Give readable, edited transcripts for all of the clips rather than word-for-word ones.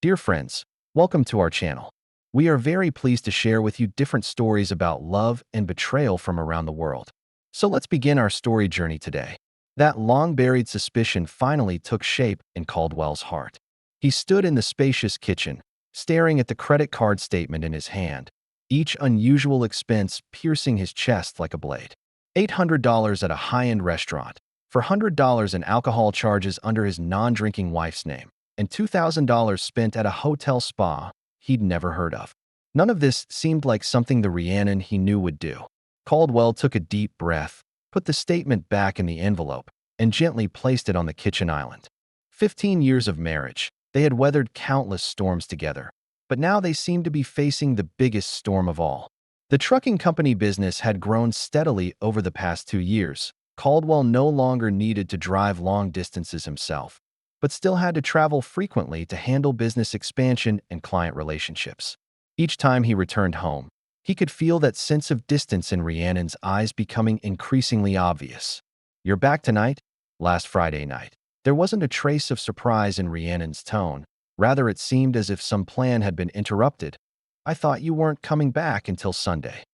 Dear friends, welcome to our channel. We are very pleased to share with you different stories about love and betrayal from around the world. So let's begin our story journey today. That long-buried suspicion finally took shape in Caldwell's heart. He stood in the spacious kitchen, staring at the credit card statement in his hand, each unusual expense piercing his chest like a blade. $800 at a high-end restaurant, $400 in alcohol charges under his non-drinking wife's name, and $2,000 spent at a hotel spa he'd never heard of. None of this seemed like something the Rhiannon he knew would do. Caldwell took a deep breath, put the statement back in the envelope, and gently placed it on the kitchen island. 15 years of marriage, they had weathered countless storms together, but now they seemed to be facing the biggest storm of all. The trucking company business had grown steadily over the past 2 years. Caldwell no longer needed to drive long distances himself, but still had to travel frequently to handle business expansion and client relationships. Each time he returned home, he could feel that sense of distance in Rhiannon's eyes becoming increasingly obvious. "You're back tonight?" Last Friday night. There wasn't a trace of surprise in Rhiannon's tone. Rather, it seemed as if some plan had been interrupted. "I thought you weren't coming back until Sunday.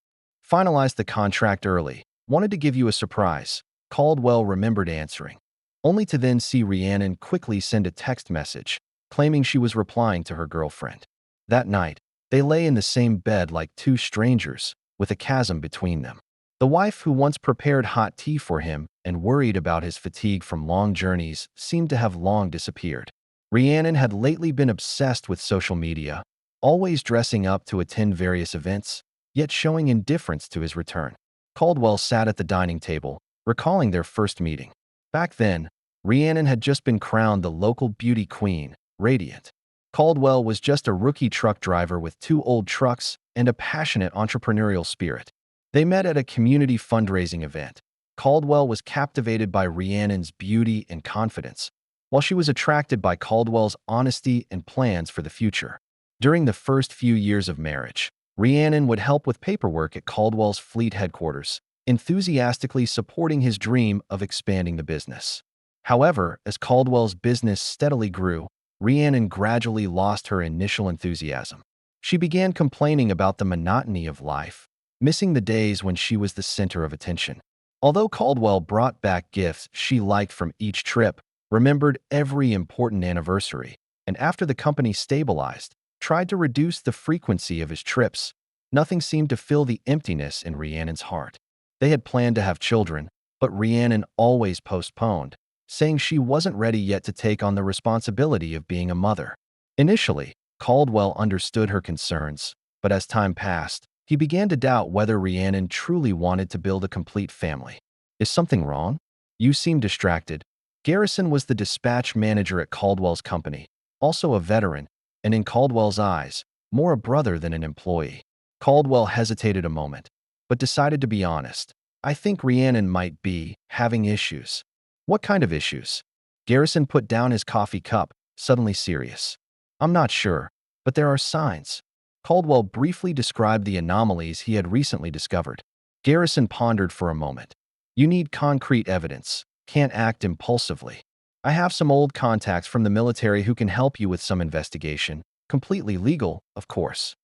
Finalized the contract early. Wanted to give you a surprise," Caldwell remembered answering, only to then see Rhiannon quickly send a text message, claiming she was replying to her girlfriend. That night, they lay in the same bed like two strangers, with a chasm between them. The wife who once prepared hot tea for him and worried about his fatigue from long journeys seemed to have long disappeared. Rhiannon had lately been obsessed with social media, always dressing up to attend various events, yet showing indifference to his return. Caldwell sat at the dining table, recalling their first meeting. Back then, Rhiannon had just been crowned the local beauty queen, radiant. Caldwell was just a rookie truck driver with 2 old trucks and a passionate entrepreneurial spirit. They met at a community fundraising event. Caldwell was captivated by Rhiannon's beauty and confidence, while she was attracted by Caldwell's honesty and plans for the future. During the first few years of marriage, Rhiannon would help with paperwork at Caldwell's fleet headquarters, enthusiastically supporting his dream of expanding the business. However, as Caldwell's business steadily grew, Rhiannon gradually lost her initial enthusiasm. She began complaining about the monotony of life, missing the days when she was the center of attention. Although Caldwell brought back gifts she liked from each trip, remembered every important anniversary, and after the company stabilized, tried to reduce the frequency of his trips, nothing seemed to fill the emptiness in Rhiannon's heart. They had planned to have children, but Rhiannon always postponed, saying she wasn't ready yet to take on the responsibility of being a mother. Initially, Caldwell understood her concerns, but as time passed, he began to doubt whether Rhiannon truly wanted to build a complete family. "Is something wrong? You seem distracted." Garrison was the dispatch manager at Caldwell's company, also a veteran, and in Caldwell's eyes, more a brother than an employee. Caldwell hesitated a moment, but decided to be honest. "I think Rhiannon might be having issues." "What kind of issues?" Garrison put down his coffee cup, suddenly serious. "I'm not sure, but there are signs." Caldwell briefly described the anomalies he had recently discovered. Garrison pondered for a moment. "You need concrete evidence. Can't act impulsively. I have some old contacts from the military who can help you with some investigation. Completely legal, of course."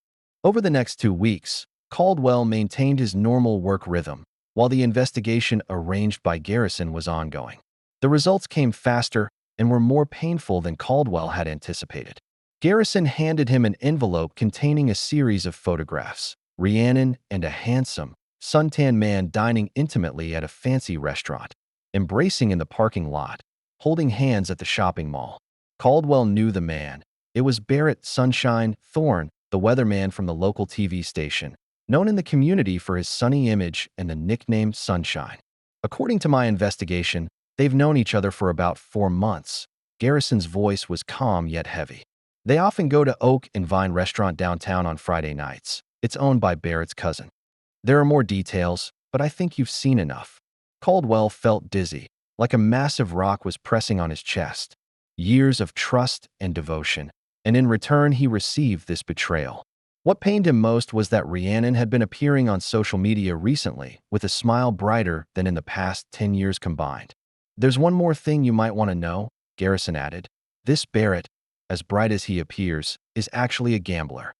Over the next 2 weeks, Caldwell maintained his normal work rhythm, while the investigation arranged by Garrison was ongoing. The results came faster and were more painful than Caldwell had anticipated. Garrison handed him an envelope containing a series of photographs. Rhiannon and a handsome, suntan man dining intimately at a fancy restaurant, embracing in the parking lot, holding hands at the shopping mall. Caldwell knew the man. It was Barrett "Sunshine" Thorne, the weatherman from the local TV station, known in the community for his sunny image and the nickname Sunshine. "According to my investigation, they've known each other for about 4 months. Garrison's voice was calm yet heavy. "They often go to Oak and Vine restaurant downtown on Friday nights. It's owned by Barrett's cousin. There are more details, but I think you've seen enough." Caldwell felt dizzy, like a massive rock was pressing on his chest. Years of trust and devotion, and in return he received this betrayal. What pained him most was that Rhiannon had been appearing on social media recently with a smile brighter than in the past 10 years combined. "There's one more thing you might want to know," Garrison added. "This Barrett, as bright as he appears, is actually a gambler.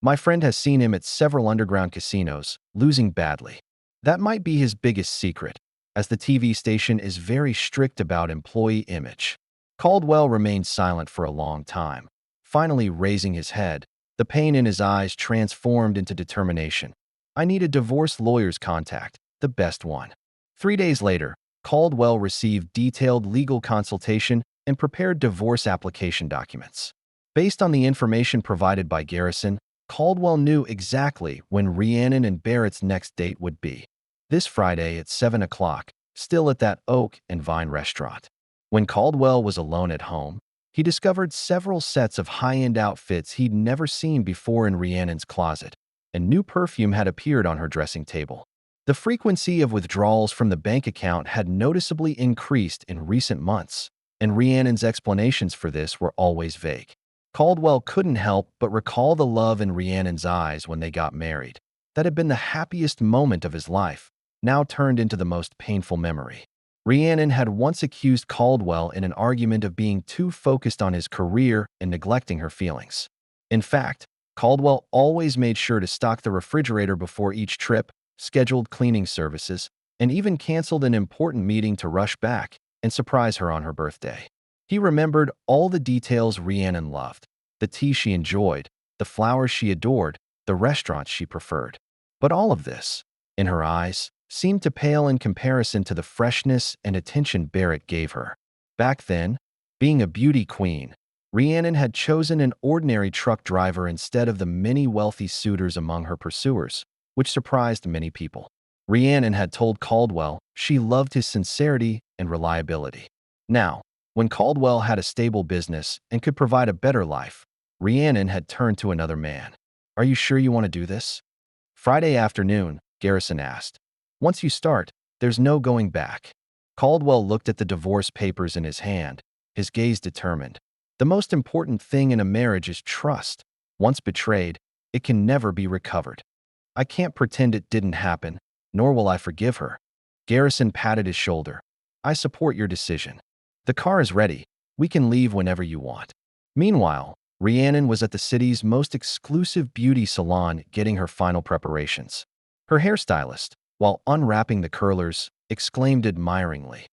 My friend has seen him at several underground casinos, losing badly. That might be his biggest secret, as the TV station is very strict about employee image. Caldwell remained silent for a long time, finally raising his head. The pain in his eyes transformed into determination. I need a divorce lawyer's contact, the best one. 3 days later, Caldwell received detailed legal consultation and prepared divorce application documents. Based on the information provided by Garrison, Caldwell knew exactly when Rhiannon and Barrett's next date would be. This Friday at 7 o'clock, still at that Oak and Vine restaurant. When Caldwell was alone at home, he discovered several sets of high-end outfits he'd never seen before in Rhiannon's closet, and new perfume had appeared on her dressing table. The frequency of withdrawals from the bank account had noticeably increased in recent months, and Rhiannon's explanations for this were always vague. Caldwell couldn't help but recall the love in Rhiannon's eyes when they got married. That had been the happiest moment of his life, now turned into the most painful memory. Rhiannon had once accused Caldwell in an argument of being too focused on his career and neglecting her feelings. In fact, Caldwell always made sure to stock the refrigerator before each trip, scheduled cleaning services, and even canceled an important meeting to rush back and surprise her on her birthday. He remembered all the details Rhiannon loved, the tea she enjoyed, the flowers she adored, the restaurants she preferred. But all of this, in her eyes, seemed to pale in comparison to the freshness and attention Barrett gave her. Back then, being a beauty queen, Rhiannon had chosen an ordinary truck driver instead of the many wealthy suitors among her pursuers, which surprised many people. Rhiannon had told Caldwell she loved his sincerity and reliability. Now, when Caldwell had a stable business and could provide a better life, Rhiannon had turned to another man. "Are you sure you want to do this?" Friday afternoon, Garrison asked. "Once you start, there's no going back." Caldwell looked at the divorce papers in his hand, his gaze determined. The most important thing in a marriage is trust. Once betrayed, it can never be recovered. "I can't pretend it didn't happen, nor will I forgive her." Garrison patted his shoulder. "I support your decision. The car is ready. We can leave whenever you want." Meanwhile, Rhiannon was at the city's most exclusive beauty salon getting her final preparations. Her hairstylist, while unwrapping the curlers, exclaimed admiringly,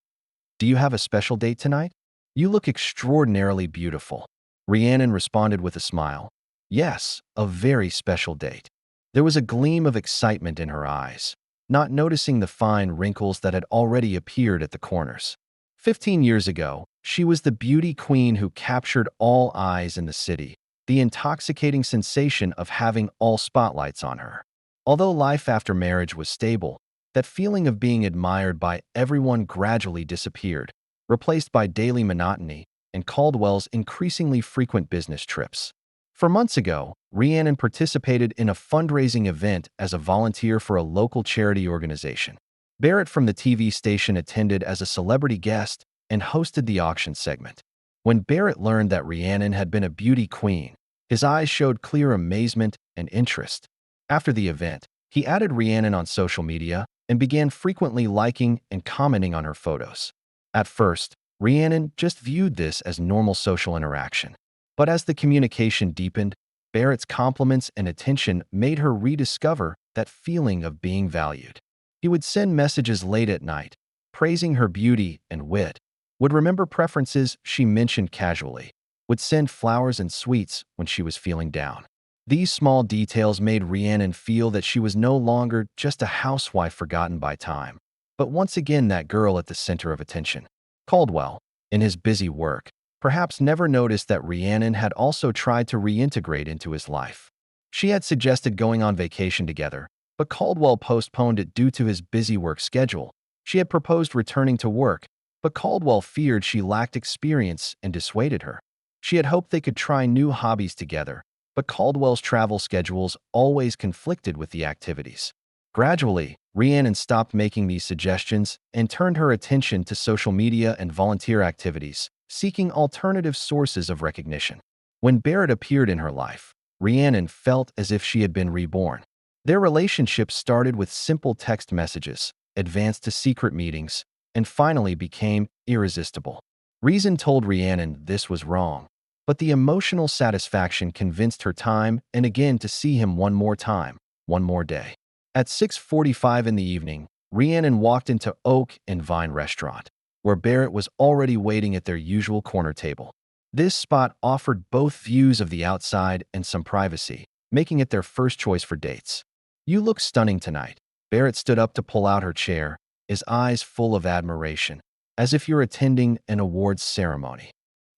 "Do you have a special date tonight? You look extraordinarily beautiful." Rhiannon responded with a smile. "Yes, a very special date." There was a gleam of excitement in her eyes, not noticing the fine wrinkles that had already appeared at the corners. 15 years ago, she was the beauty queen who captured all eyes in the city, the intoxicating sensation of having all spotlights on her. Although life after marriage was stable, that feeling of being admired by everyone gradually disappeared, replaced by daily monotony and Caldwell's increasingly frequent business trips. 4 months ago, Rhiannon participated in a fundraising event as a volunteer for a local charity organization. Barrett from the TV station attended as a celebrity guest and hosted the auction segment. When Barrett learned that Rhiannon had been a beauty queen, his eyes showed clear amazement and interest. After the event, he added Rhiannon on social media and began frequently liking and commenting on her photos. At first, Rhiannon just viewed this as normal social interaction. But as the communication deepened, Barrett's compliments and attention made her rediscover that feeling of being valued. He would send messages late at night, praising her beauty and wit, would remember preferences she mentioned casually, would send flowers and sweets when she was feeling down. These small details made Rhiannon feel that she was no longer just a housewife forgotten by time, but once again that girl at the center of attention. Caldwell, in his busy work, perhaps never noticed that Rhiannon had also tried to reintegrate into his life. She had suggested going on vacation together, but Caldwell postponed it due to his busy work schedule. She had proposed returning to work, but Caldwell feared she lacked experience and dissuaded her. She had hoped they could try new hobbies together, but Caldwell's travel schedules always conflicted with the activities. Gradually, Rhiannon stopped making these suggestions and turned her attention to social media and volunteer activities, seeking alternative sources of recognition. When Barrett appeared in her life, Rhiannon felt as if she had been reborn. Their relationship started with simple text messages, advanced to secret meetings, and finally became irresistible. Reason told Rhiannon this was wrong, But the emotional satisfaction convinced her time and again to see him one more time, one more day. At 6:45 in the evening, Rhiannon walked into Oak and Vine restaurant, where Barrett was already waiting at their usual corner table. This spot offered both views of the outside and some privacy, making it their first choice for dates. "You look stunning tonight." Barrett stood up to pull out her chair, his eyes full of admiration, as if you're attending an awards ceremony.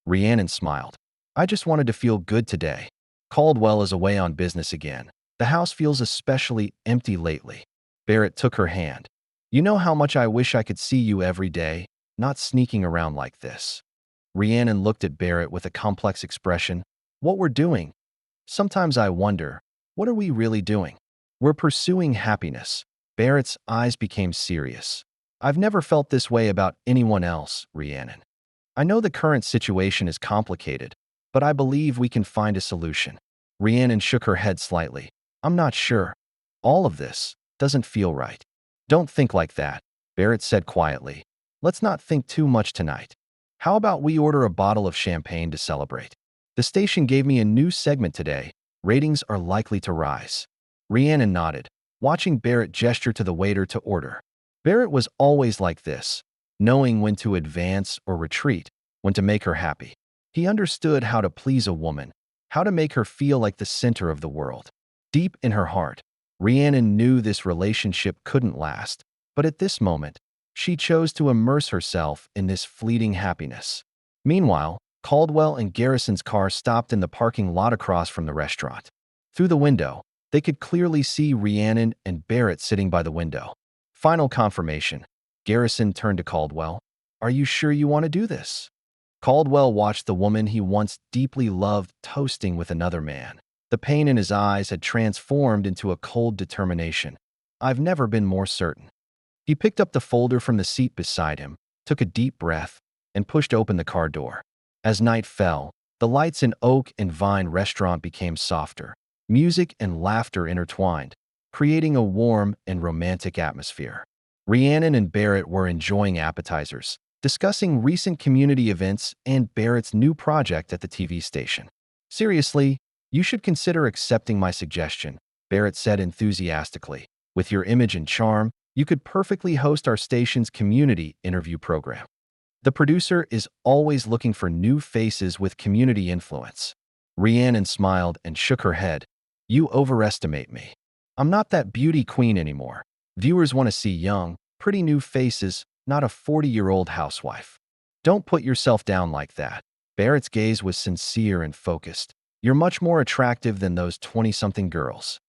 Rhiannon smiled. "I just wanted to feel good today. Caldwell is away on business again. The house feels especially empty lately." Barrett took her hand. "You know how much I wish I could see you every day, not sneaking around like this." Rhiannon looked at Barrett with a complex expression. "What we're doing? Sometimes I wonder, what are we really doing? We're pursuing happiness." Barrett's eyes became serious. "I've never felt this way about anyone else, Rhiannon. I know the current situation is complicated, but I believe we can find a solution." Rhiannon shook her head slightly. "I'm not sure. All of this doesn't feel right." "Don't think like that," Barrett said quietly. "Let's not think too much tonight. How about we order a bottle of champagne to celebrate? The station gave me a new segment today. Ratings are likely to rise." Rhiannon nodded, watching Barrett gesture to the waiter to order. Barrett was always like this, knowing when to advance or retreat, when to make her happy. He understood how to please a woman, how to make her feel like the center of the world. Deep in her heart, Rhiannon knew this relationship couldn't last, but at this moment, she chose to immerse herself in this fleeting happiness. Meanwhile, Caldwell and Garrison's car stopped in the parking lot across from the restaurant. Through the window, they could clearly see Rhiannon and Barrett sitting by the window. Final confirmation. Garrison turned to Caldwell. "Are you sure you want to do this?" Caldwell watched the woman he once deeply loved toasting with another man. The pain in his eyes had transformed into a cold determination. "I've never been more certain." He picked up the folder from the seat beside him, took a deep breath, and pushed open the car door. As night fell, the lights in Oak and Vine restaurant became softer. Music and laughter intertwined, creating a warm and romantic atmosphere. Rhiannon and Barrett were enjoying appetizers, discussing recent community events and Barrett's new project at the TV station. "Seriously, you should consider accepting my suggestion," Barrett said enthusiastically. "With your image and charm, you could perfectly host our station's community interview program. The producer is always looking for new faces with community influence." Rhiannon smiled and shook her head. "You overestimate me. I'm not that beauty queen anymore. Viewers want to see young, pretty new faces, not a 40-year-old housewife." "Don't put yourself down like that." Barrett's gaze was sincere and focused. "You're much more attractive than those 20-something girls.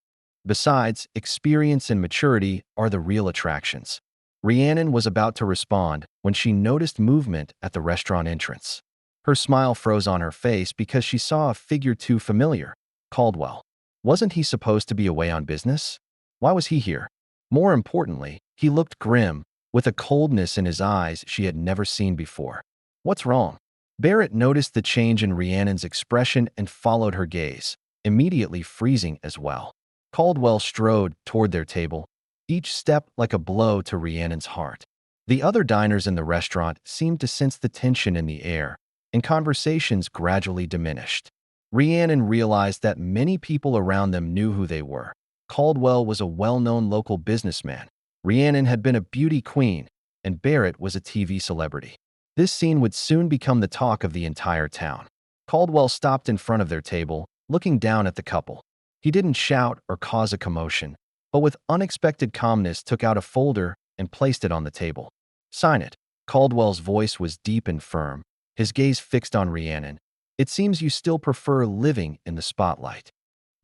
Besides, experience and maturity are the real attractions." Rhiannon was about to respond when she noticed movement at the restaurant entrance. Her smile froze on her face because she saw a figure too familiar. Caldwell. Wasn't he supposed to be away on business? Why was he here? More importantly, he looked grim, with a coldness in his eyes she had never seen before. "What's wrong?" Barrett noticed the change in Rhiannon's expression and followed her gaze, immediately freezing as well. Caldwell strode toward their table, each step like a blow to Rhiannon's heart. The other diners in the restaurant seemed to sense the tension in the air, and conversations gradually diminished. Rhiannon realized that many people around them knew who they were. Caldwell was a well-known local businessman. Rhiannon had been a beauty queen, and Barrett was a TV celebrity. This scene would soon become the talk of the entire town. Caldwell stopped in front of their table, looking down at the couple. He didn't shout or cause a commotion, but with unexpected calmness took out a folder and placed it on the table. "Sign it." Caldwell's voice was deep and firm, his gaze fixed on Rhiannon. "It seems you still prefer living in the spotlight."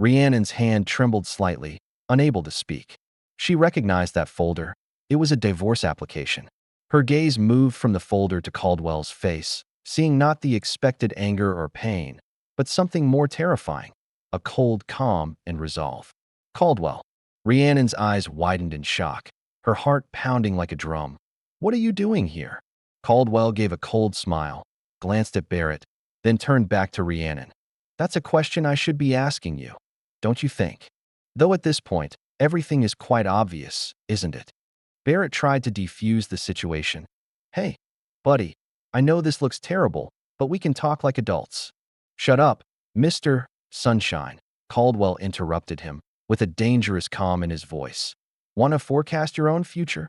Rhiannon's hand trembled slightly, unable to speak. She recognized that folder. It was a divorce application. Her gaze moved from the folder to Caldwell's face, seeing not the expected anger or pain, but something more terrifying, a cold calm and resolve. "Caldwell." Rhiannon's eyes widened in shock, her heart pounding like a drum. "What are you doing here?" Caldwell gave a cold smile, glanced at Barrett, then turned back to Rhiannon. "That's a question I should be asking you, don't you think? Though at this point, everything is quite obvious, isn't it?" Barrett tried to defuse the situation. "Hey, buddy, I know this looks terrible, but we can talk like adults. Shut up, Mr. Sunshine, Caldwell interrupted him, with a dangerous calm in his voice. Want to forecast your own future?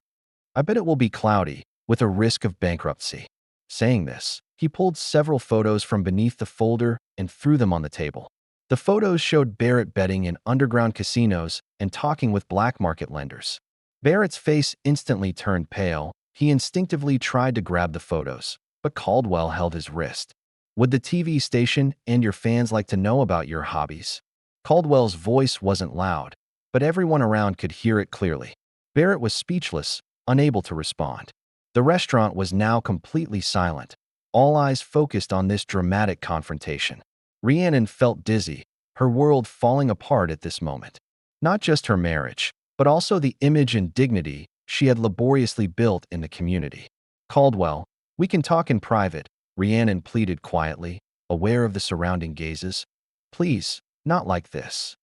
I bet it will be cloudy, with a risk of bankruptcy. Saying this, he pulled several photos from beneath the folder and threw them on the table. The photos showed Barrett betting in underground casinos and talking with black market lenders. Barrett's face instantly turned pale. He instinctively tried to grab the photos, but Caldwell held his wrist. Would the TV station and your fans like to know about your hobbies? Caldwell's voice wasn't loud, but everyone around could hear it clearly. Barrett was speechless, unable to respond. The restaurant was now completely silent, all eyes focused on this dramatic confrontation. Rhiannon felt dizzy, her world falling apart at this moment. Not just her marriage, but also the image and dignity she had laboriously built in the community. Caldwell, we can talk in private, Rhiannon pleaded quietly, aware of the surrounding gazes. Please, not like this.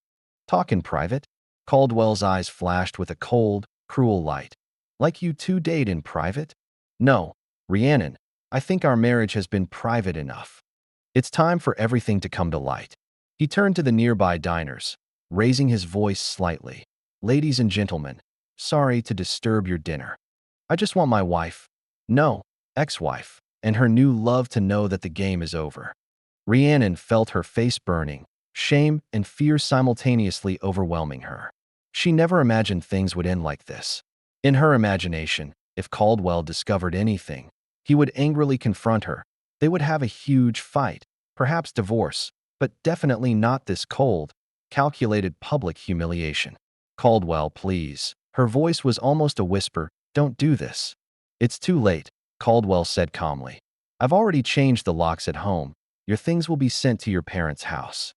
Talk in private? Caldwell's eyes flashed with a cold, cruel light. Like you two date in private? No, Rhiannon, I think our marriage has been private enough. It's time for everything to come to light. He turned to the nearby diners, raising his voice slightly. Ladies and gentlemen, sorry to disturb your dinner. I just want my wife, no, ex-wife, and her new love to know that the game is over. Rhiannon felt her face burning, shame and fear simultaneously overwhelming her. She never imagined things would end like this. In her imagination, if Caldwell discovered anything, he would angrily confront her. They would have a huge fight, perhaps divorce, but definitely not this cold, calculated public humiliation. Caldwell, please. Her voice was almost a whisper. Don't do this. It's too late, Caldwell said calmly. I've already changed the locks at home. Your things will be sent to your parents' house.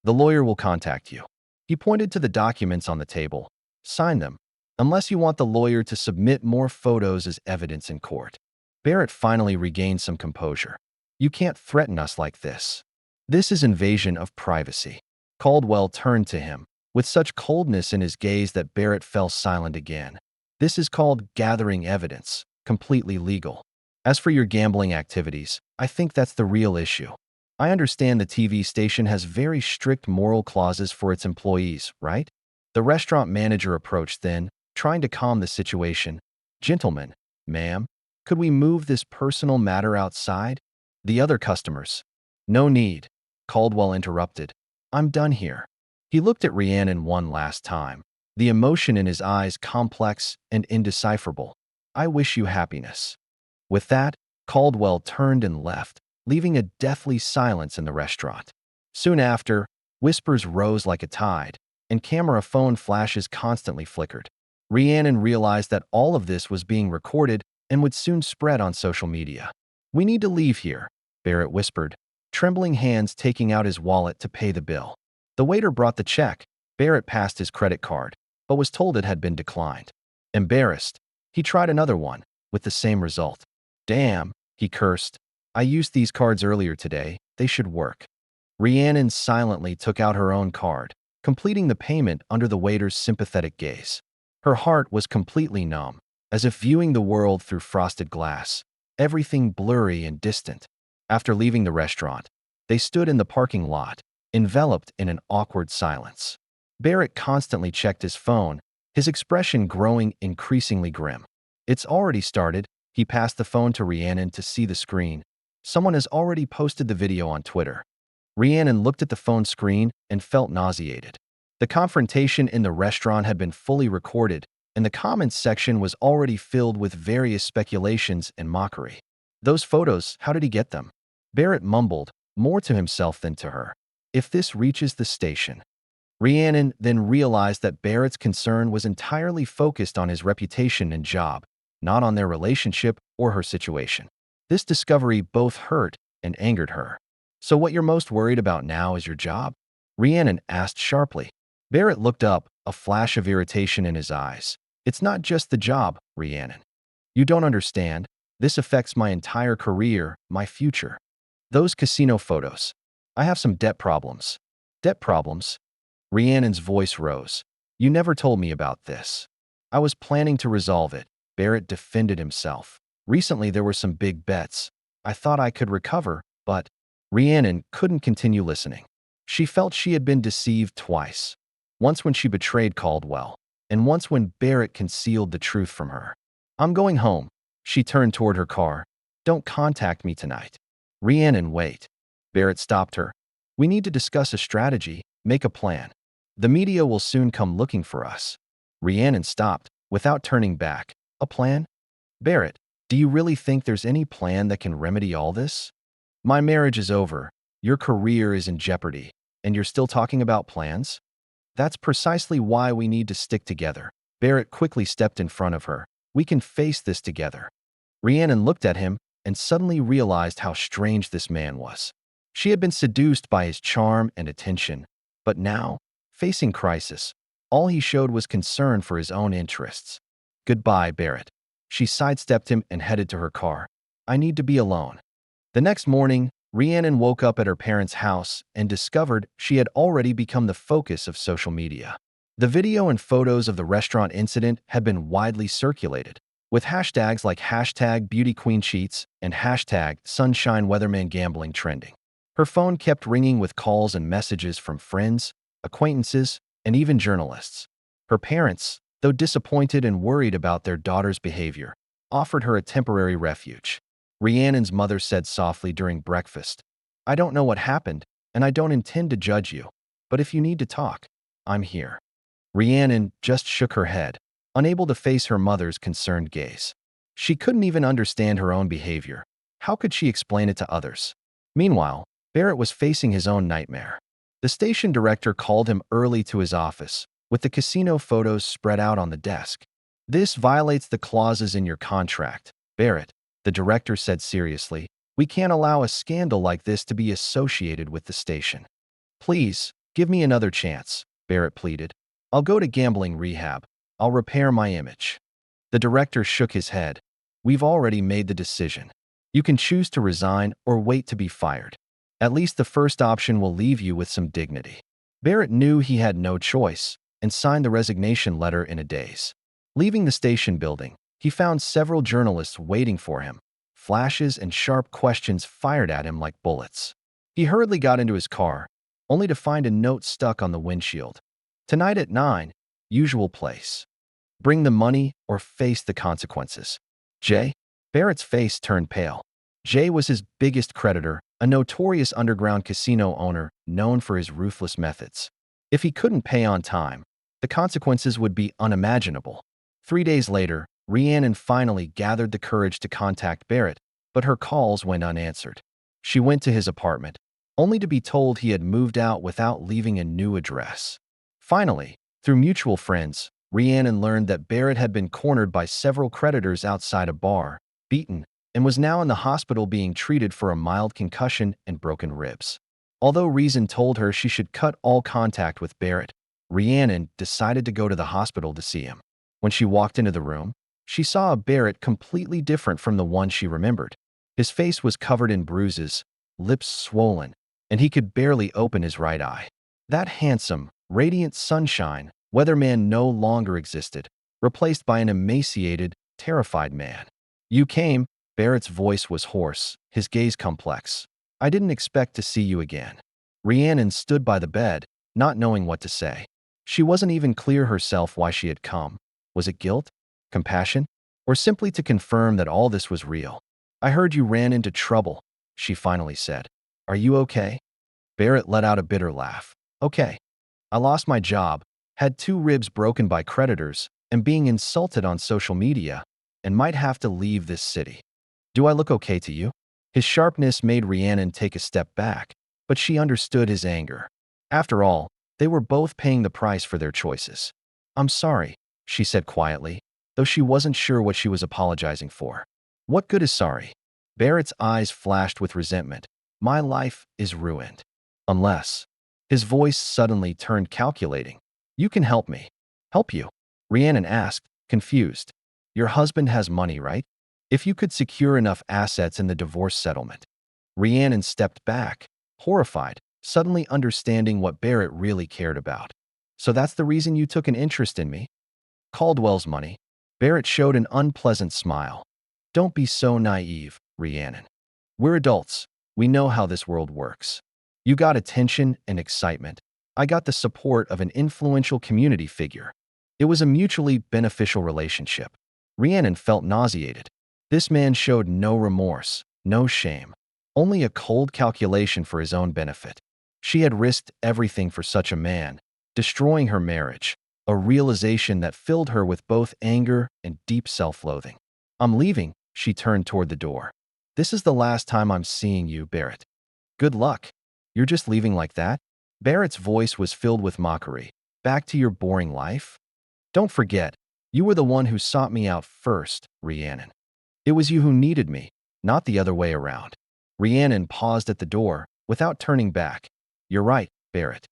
The lawyer will contact you. He pointed to the documents on the table. Sign them, unless you want the lawyer to submit more photos as evidence in court. Barrett finally regained some composure. You can't threaten us like this. This is invasion of privacy. Caldwell turned to him, with such coldness in his gaze that Barrett fell silent again. This is called gathering evidence, completely legal. As for your gambling activities, I think that's the real issue. I understand the TV station has very strict moral clauses for its employees, right? The restaurant manager approached then, trying to calm the situation. Gentlemen, ma'am, could we move this personal matter outside? The other customers. No need, Caldwell interrupted. I'm done here. He looked at Rhiannon one last time, the emotion in his eyes complex and indecipherable. I wish you happiness. With that, Caldwell turned and left, leaving a deathly silence in the restaurant. Soon after, whispers rose like a tide, and camera phone flashes constantly flickered. Rhiannon realized that all of this was being recorded and would soon spread on social media. We need to leave here, Barrett whispered, trembling hands taking out his wallet to pay the bill. The waiter brought the check. Barrett passed his credit card, but was told it had been declined. Embarrassed, he tried another one, with the same result. Damn, he cursed. I used these cards earlier today. They should work. Rhiannon silently took out her own card, completing the payment under the waiter's sympathetic gaze. Her heart was completely numb, as if viewing the world through frosted glass, everything blurry and distant. After leaving the restaurant, they stood in the parking lot, enveloped in an awkward silence. Barrett constantly checked his phone, his expression growing increasingly grim. It's already started. He passed the phone to Rhiannon to see the screen. Someone has already posted the video on Twitter. Rhiannon looked at the phone screen and felt nauseated. The confrontation in the restaurant had been fully recorded, and the comments section was already filled with various speculations and mockery. Those photos, how did he get them? Barrett mumbled, more to himself than to her. If this reaches the station. Rhiannon then realized that Barrett's concern was entirely focused on his reputation and job, not on their relationship or her situation. This discovery both hurt and angered her. So what you're most worried about now is your job? Rhiannon asked sharply. Barrett looked up, a flash of irritation in his eyes. It's not just the job, Rhiannon. You don't understand. This affects my entire career, my future. Those casino photos. I have some debt problems. Debt problems? Rhiannon's voice rose. You never told me about this. I was planning to resolve it. Barrett defended himself. Recently there were some big bets. I thought I could recover, but Rhiannon couldn't continue listening. She felt she had been deceived twice. Once when she betrayed Caldwell, and once when Barrett concealed the truth from her. I'm going home. She turned toward her car. Don't contact me tonight. Rhiannon, wait. Barrett stopped her. We need to discuss a strategy, make a plan. The media will soon come looking for us. Rhiannon stopped, without turning back. A plan? Barrett, do you really think there's any plan that can remedy all this? My marriage is over, your career is in jeopardy, and you're still talking about plans? That's precisely why we need to stick together. Barrett quickly stepped in front of her. We can face this together. Rhiannon looked at him and suddenly realized how strange this man was. She had been seduced by his charm and attention, but now, facing crisis, all he showed was concern for his own interests. Goodbye, Barrett. She sidestepped him and headed to her car. I need to be alone. The next morning, Rhiannon woke up at her parents' house and discovered she had already become the focus of social media. The video and photos of the restaurant incident had been widely circulated, with hashtags like #BeautyQueenCheats and #SunshineWeathermanGambling trending. Her phone kept ringing with calls and messages from friends, acquaintances, and even journalists. Her parents, though disappointed and worried about their daughter's behavior, offered her a temporary refuge. Rhiannon's mother said softly during breakfast, I don't know what happened, and I don't intend to judge you, but if you need to talk, I'm here. Rhiannon just shook her head, unable to face her mother's concerned gaze. She couldn't even understand her own behavior. How could she explain it to others? Meanwhile, Barrett was facing his own nightmare. The station director called him early to his office, with the casino photos spread out on the desk. This violates the clauses in your contract, Barrett, the director said seriously. We can't allow a scandal like this to be associated with the station. Please, give me another chance, Barrett pleaded. I'll go to gambling rehab. I'll repair my image. The director shook his head. We've already made the decision. You can choose to resign or wait to be fired. At least the first option will leave you with some dignity. Barrett knew he had no choice and signed the resignation letter in a daze. Leaving the station building, he found several journalists waiting for him, flashes and sharp questions fired at him like bullets. He hurriedly got into his car, only to find a note stuck on the windshield. Tonight at 9, usual place. Bring the money or face the consequences. Jay? Barrett's face turned pale. Jay was his biggest creditor, a notorious underground casino owner known for his ruthless methods. If he couldn't pay on time, the consequences would be unimaginable. 3 days later, Rhiannon finally gathered the courage to contact Barrett, but her calls went unanswered. She went to his apartment, only to be told he had moved out without leaving a new address. Finally, through mutual friends, Rhiannon learned that Barrett had been cornered by several creditors outside a bar, beaten, and was now in the hospital being treated for a mild concussion and broken ribs. Although reason told her she should cut all contact with Barrett, Rhiannon decided to go to the hospital to see him. When she walked into the room, she saw a Barrett completely different from the one she remembered. His face was covered in bruises, lips swollen, and he could barely open his right eye. That handsome, radiant sunshine weatherman no longer existed, replaced by an emaciated, terrified man. You came, Barrett's voice was hoarse, his gaze complex. I didn't expect to see you again. Rhiannon stood by the bed, not knowing what to say. She wasn't even clear herself why she had come. Was it guilt, compassion, or simply to confirm that all this was real? I heard you ran into trouble, she finally said. Are you okay? Barrett let out a bitter laugh. Okay. I lost my job, had 2 ribs broken by creditors, and being insulted on social media, and might have to leave this city. Do I look okay to you? His sharpness made Rhiannon take a step back, but she understood his anger. After all, they were both paying the price for their choices. I'm sorry, she said quietly, though she wasn't sure what she was apologizing for. What good is sorry? Barrett's eyes flashed with resentment. My life is ruined. Unless. His voice suddenly turned calculating. You can help me. Help you? Rhiannon asked, confused. Your husband has money, right? If you could secure enough assets in the divorce settlement. Rhiannon stepped back, horrified, suddenly understanding what Barrett really cared about. So that's the reason you took an interest in me? Caldwell's money. Barrett showed an unpleasant smile. Don't be so naive, Rhiannon. We're adults. We know how this world works. You got attention and excitement. I got the support of an influential community figure. It was a mutually beneficial relationship. Rhiannon felt nauseated. This man showed no remorse, no shame, only a cold calculation for his own benefit. She had risked everything for such a man, destroying her marriage, a realization that filled her with both anger and deep self-loathing. I'm leaving, she turned toward the door. This is the last time I'm seeing you, Barrett. Good luck. You're just leaving like that? Barrett's voice was filled with mockery. Back to your boring life? Don't forget, you were the one who sought me out first, Rhiannon. It was you who needed me, not the other way around. Rhiannon paused at the door, without turning back. You're right, Barrett.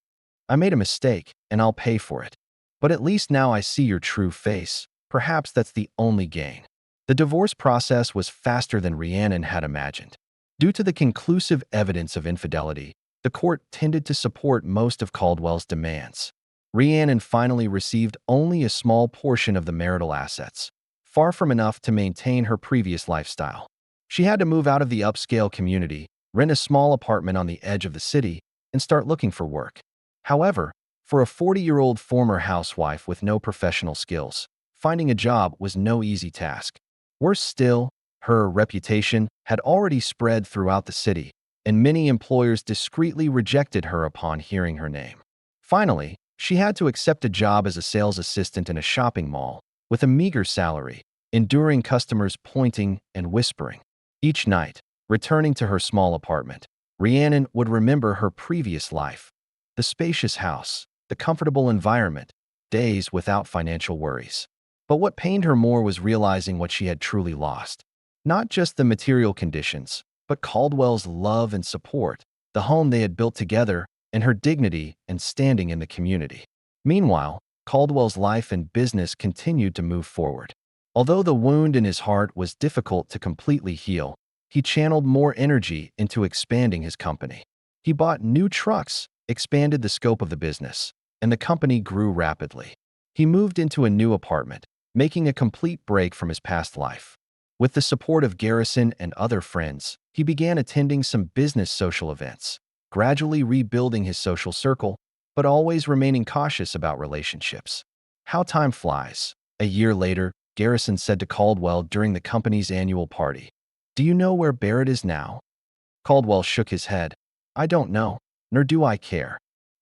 I made a mistake, and I'll pay for it. But at least now I see your true face. Perhaps that's the only gain. The divorce process was faster than Rhiannon had imagined. Due to the conclusive evidence of infidelity, the court tended to support most of Caldwell's demands. Rhiannon finally received only a small portion of the marital assets, far from enough to maintain her previous lifestyle. She had to move out of the upscale community, rent a small apartment on the edge of the city, and start looking for work. However, for a 40-year-old former housewife with no professional skills, finding a job was no easy task. Worse still, her reputation had already spread throughout the city, and many employers discreetly rejected her upon hearing her name. Finally, she had to accept a job as a sales assistant in a shopping mall, with a meager salary, enduring customers pointing and whispering. Each night, returning to her small apartment, Rhiannon would remember her previous life. The spacious house, the comfortable environment, days without financial worries. But what pained her more was realizing what she had truly lost. Not just the material conditions, but Caldwell's love and support, the home they had built together, and her dignity and standing in the community. Meanwhile, Caldwell's life and business continued to move forward. Although the wound in his heart was difficult to completely heal, he channeled more energy into expanding his company. He bought new trucks, expanded the scope of the business, and the company grew rapidly. He moved into a new apartment, making a complete break from his past life. With the support of Garrison and other friends, he began attending some business social events, gradually rebuilding his social circle, but always remaining cautious about relationships. How time flies. A year later, Garrison said to Caldwell during the company's annual party, "Do you know where Barrett is now?" Caldwell shook his head. "I don't know, nor do I care.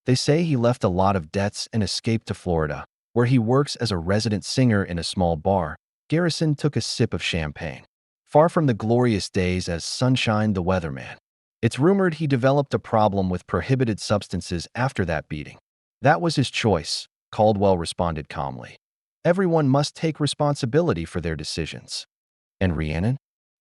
They say he left a lot of debts and escaped to Florida, where he works as a resident singer in a small bar." Garrison took a sip of champagne. Far from the glorious days as Sunshine the Weatherman, it's rumored he developed a problem with prohibited substances after that beating. "That was his choice," Caldwell responded calmly. "Everyone must take responsibility for their decisions." "And Rhiannon?"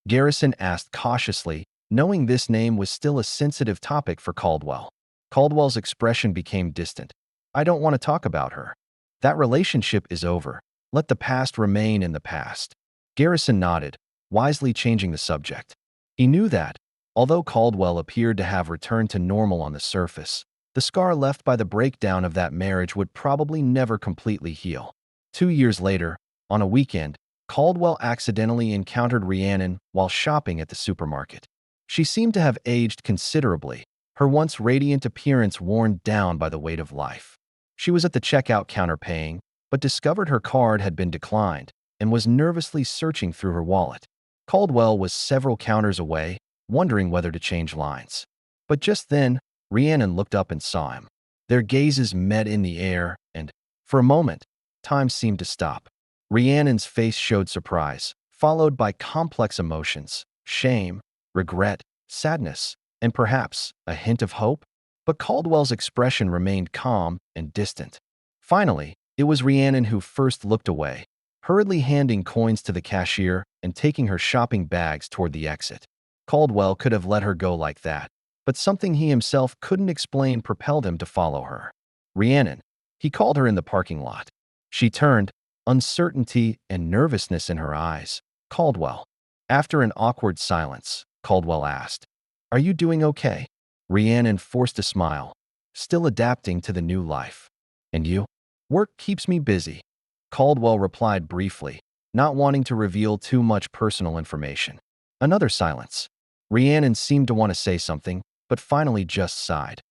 Garrison asked cautiously, knowing this name was still a sensitive topic for Caldwell. Caldwell's expression became distant. "I don't want to talk about her. That relationship is over. Let the past remain in the past." Garrison nodded, wisely changing the subject. He knew that, although Caldwell appeared to have returned to normal on the surface, the scar left by the breakdown of that marriage would probably never completely heal. 2 years later, on a weekend, Caldwell accidentally encountered Rhiannon while shopping at the supermarket. She seemed to have aged considerably, her once radiant appearance worn down by the weight of life. She was at the checkout counter paying, but discovered her card had been declined and was nervously searching through her wallet. Caldwell was several counters away, wondering whether to change lines. But just then, Rhiannon looked up and saw him. Their gazes met in the air, and, for a moment, time seemed to stop. Rhiannon's face showed surprise, followed by complex emotions: shame, regret, sadness, and perhaps a hint of hope. But Caldwell's expression remained calm and distant. Finally, it was Rhiannon who first looked away, hurriedly handing coins to the cashier and taking her shopping bags toward the exit. Caldwell could have let her go like that, but something he himself couldn't explain propelled him to follow her. "Rhiannon," he called her in the parking lot. She turned, uncertainty and nervousness in her eyes. "Caldwell." After an awkward silence, Caldwell asked, "Are you doing okay?" Rhiannon forced a smile, still adapting to the new life. "And you?" "Work keeps me busy," Caldwell replied briefly, not wanting to reveal too much personal information. Another silence. Rhiannon seemed to want to say something, but finally just sighed.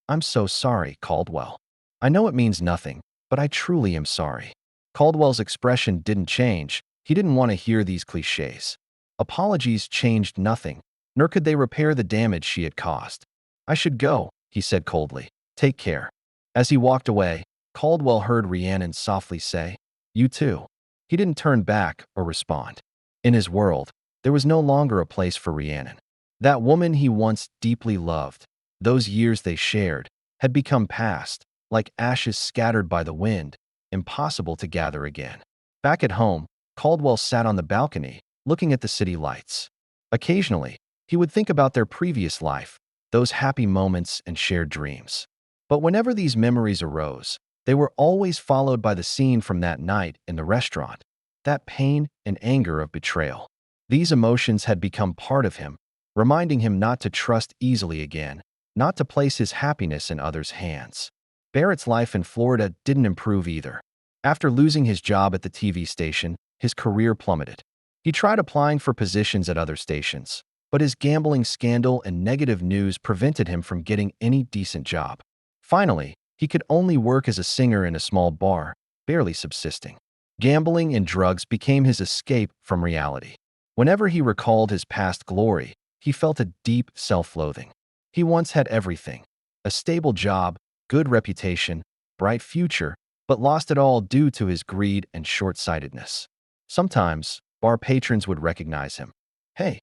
I'm so sorry, Caldwell. I know it means nothing, but I truly am sorry. Caldwell's expression didn't change. He didn't want to hear these cliches. Apologies changed nothing, nor could they repair the damage she had caused. I should go, he said coldly. Take care. As he walked away, Caldwell heard Rhiannon softly say, You too. He didn't turn back or respond. In his world, there was no longer a place for Rhiannon. That woman he once deeply loved, those years they shared, had become past, like ashes scattered by the wind, impossible to gather again. Back at home, Caldwell sat on the balcony, looking at the city lights. Occasionally, he would think about their previous life, those happy moments and shared dreams. But whenever these memories arose, they were always followed by the scene from that night in the restaurant, that pain and anger of betrayal. These emotions had become part of him, reminding him not to trust easily again, not to place his happiness in others' hands. Barrett's life in Florida didn't improve either. After losing his job at the TV station, his career plummeted. He tried applying for positions at other stations, but his gambling scandal and negative news prevented him from getting any decent job. Finally, he could only work as a singer in a small bar, barely subsisting. Gambling and drugs became his escape from reality. Whenever he recalled his past glory, he felt a deep self-loathing. He once had everything: a stable job, good reputation, bright future, but lost it all due to his greed and short-sightedness. Sometimes, bar patrons would recognize him. Hey,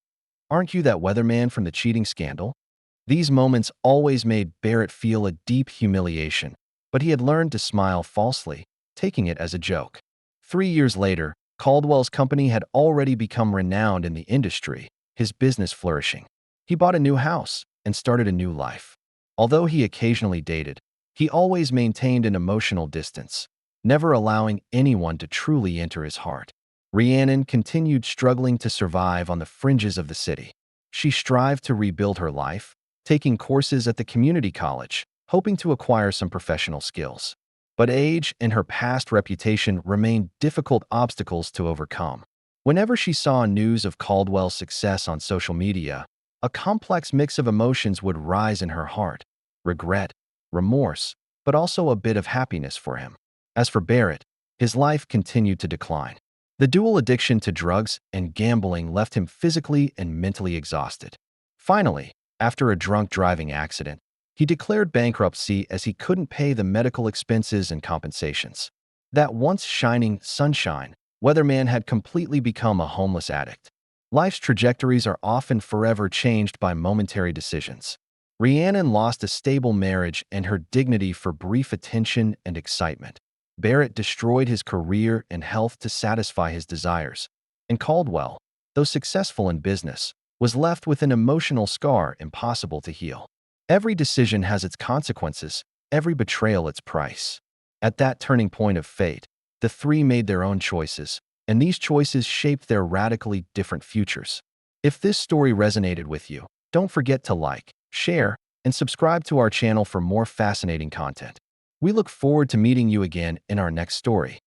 aren't you that weatherman from the cheating scandal? These moments always made Barrett feel a deep humiliation, but he had learned to smile falsely, taking it as a joke. 3 years later, Caldwell's company had already become renowned in the industry, his business flourishing. He bought a new house and started a new life. Although he occasionally dated, he always maintained an emotional distance, never allowing anyone to truly enter his heart. Rhiannon continued struggling to survive on the fringes of the city. She strived to rebuild her life, taking courses at the community college, hoping to acquire some professional skills. But age and her past reputation remained difficult obstacles to overcome. Whenever she saw news of Caldwell's success on social media, a complex mix of emotions would rise in her heart: regret, remorse, but also a bit of happiness for him. As for Barrett, his life continued to decline. The dual addiction to drugs and gambling left him physically and mentally exhausted. Finally, after a drunk driving accident, he declared bankruptcy as he couldn't pay the medical expenses and compensations. That once shining sunshine weatherman had completely become a homeless addict. Life's trajectories are often forever changed by momentary decisions. Rhiannon lost a stable marriage and her dignity for brief attention and excitement. Barrett destroyed his career and health to satisfy his desires. And Caldwell, though successful in business, was left with an emotional scar impossible to heal. Every decision has its consequences, every betrayal its price. At that turning point of fate, the three made their own choices, and these choices shaped their radically different futures. If this story resonated with you, don't forget to like, share, and subscribe to our channel for more fascinating content. We look forward to meeting you again in our next story.